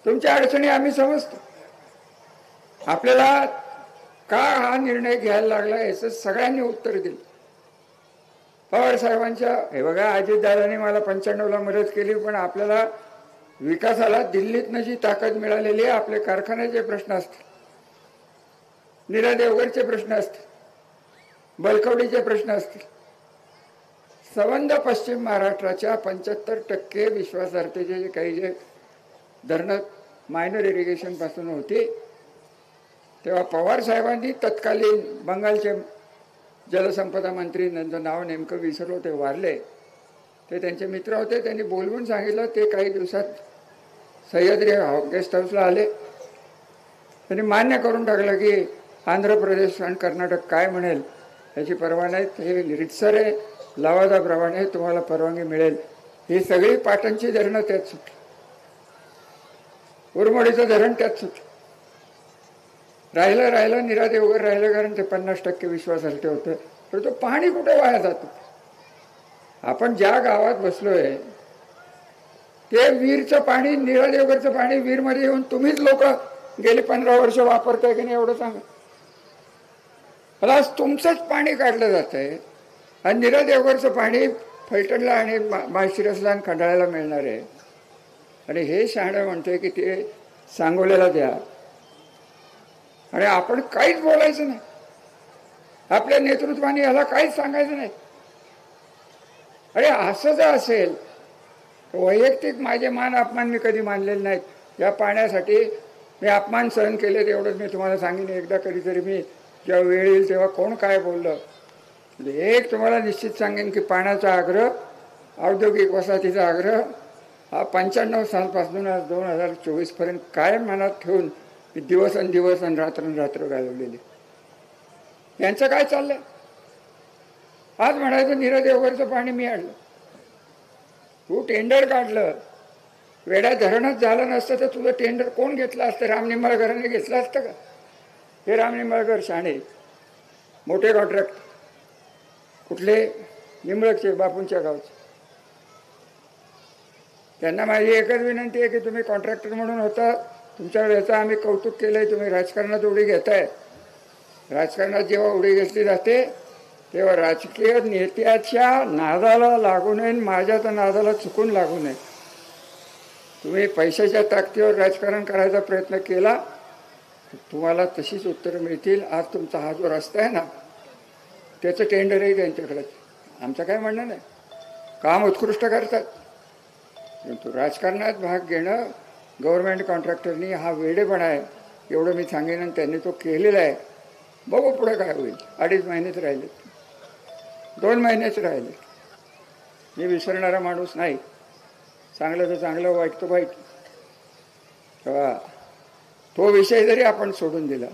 तुमच्या अडचणी आम्ही समजतो. आपल्याला का हा निर्णय घ्यायला लागला याचं सगळ्यांनी उत्तर दिलं. पवार साहेबांच्या हे बघा, अजितदादांनी मला 95ला मदत केली, पण आपल्याला विकासाला दिल्लीतनं जी ताकद मिळालेली आहे, आपले कारखान्याचे प्रश्न असतील, नीरा देवगडचे प्रश्न असतील, बलकवडीचे प्रश्न असतील, संबंध पश्चिम महाराष्ट्राच्या 75% विश्वासार्हतेचे जे काही जे धरणं मायनर इरिगेशन पासून होते, तेव्हा पवार साहेबांनी तत्कालीन बंगालचे जलसंपदा मंत्री, त्यांचं नाव नेमकं विसरलो, ते वारले, ते त्यांचे मित्र होते, त्यांनी बोलवून सांगितलं. ते काही दिवसात सह्याद्री गेस्ट हाऊसला आले. त्यांनी मान्य करून टाकलं की आंध्र प्रदेश आणि कर्नाटक काय म्हणेल याची पर्वा नाही, हे रितसर आहे, लवादाप्रमाणे तुम्हाला परवानगी मिळेल. ही सगळी पाटणची धरणं त्यात सुटली, उरमोडीचं धरण त्यात सुटलं. राहिलं नीरा देवगर राहिलं, कारण ते 50% विश्वासार्हते होतं. पण तो पाणी कुठे वाया जातो? आपण ज्या गावात बसलोय ते वीरचं पाणी, नीरा देवगरचं पाणी वीरमध्ये येऊन तुम्हीच लोक गेली 15 वर्ष वापरताय की नाही एवढं सांगा. मला आज तुमचंच पाणी काढलं जात आहे आणि नीरा देवगरचं पाणी फलटणला आणि माळशिरसला आणि खंडाळ्याला मिळणार आहे. आणि हे शहाणं म्हणतोय की ते सांगोल्याला द्या, आणि आपण काहीच बोलायचं नाही. आपल्या नेतृत्वाने याला काहीच सांगायचं नाही. अरे असं जर असेल, वैयक्तिक माझे मान अपमान मी कधी मानलेले नाहीत. या पाण्यासाठी मी अपमान सहन केले, एवढंच मी तुम्हाला सांगेन. एकदा कधीतरी मी जेव्हा वेळ येईल तेव्हा कोण काय बोललं, एक तुम्हाला निश्चित सांगेन की पाण्याचा आग्रह, औद्योगिक वसाहतीचा आग्रह हा 95 सालपासून आज 2024पर्यंत कायम मनात ठेवून दिवस आणि रात्र घालवलेले. यांचं काय चाललंय? आज म्हणायचं नीरा देवगरचं पाणी मी आणलं, तू टेंडर काढलं, वेड्या धरणच झालं नसतं तर तुझं टेंडर कोण घेतलं असतं? राम निंबाळकरांनी घेतलं असतं का? हे राम निंबाळकर शाणे, मोठे कॉन्ट्रॅक्ट, कुठले? निंबळकचे, बापूंच्या गावचे. त्यांना माझी एकच विनंती आहे की तुम्ही कॉन्ट्रॅक्टर म्हणून होता, तुमच्या याचं आम्ही कौतुक केलंय, तुम्ही राजकारणात उडी घेताय. राजकारणात जेव्हा उडी घेतली जाते तेव्हा राजकीय नेत्याच्या नादाला लागू नये, माझ्या नादाला चुकून लागू नये. तुम्ही पैशाच्या ताकदीवर राजकारण करायचा प्रयत्न केला तर तुम्हाला तशीच उत्तरं मिळतील. आज तुमचा हा जो रस्ता आहे ना, त्याचं टेंडरही त्यांच्याकडे. आमचं काय म्हणणं नाही, काम उत्कृष्ट करतात, परंतु राजकारणात भाग घेणं गव्हर्नमेंट कॉन्ट्रॅक्टरनी हा वेडेपणा आहे, एवढं मी सांगेन. आणि त्यांनी तो केलेला आहे. बघू पुढे काय होईल. 2.5 महिनेच राहिले, 2 महिनेच राहिले. मी विसरणारा माणूस नाही. चांगलं तर चांगलं, वाईट तर वाईट. तेव्हा तो विषय जरी आपण सोडून दिला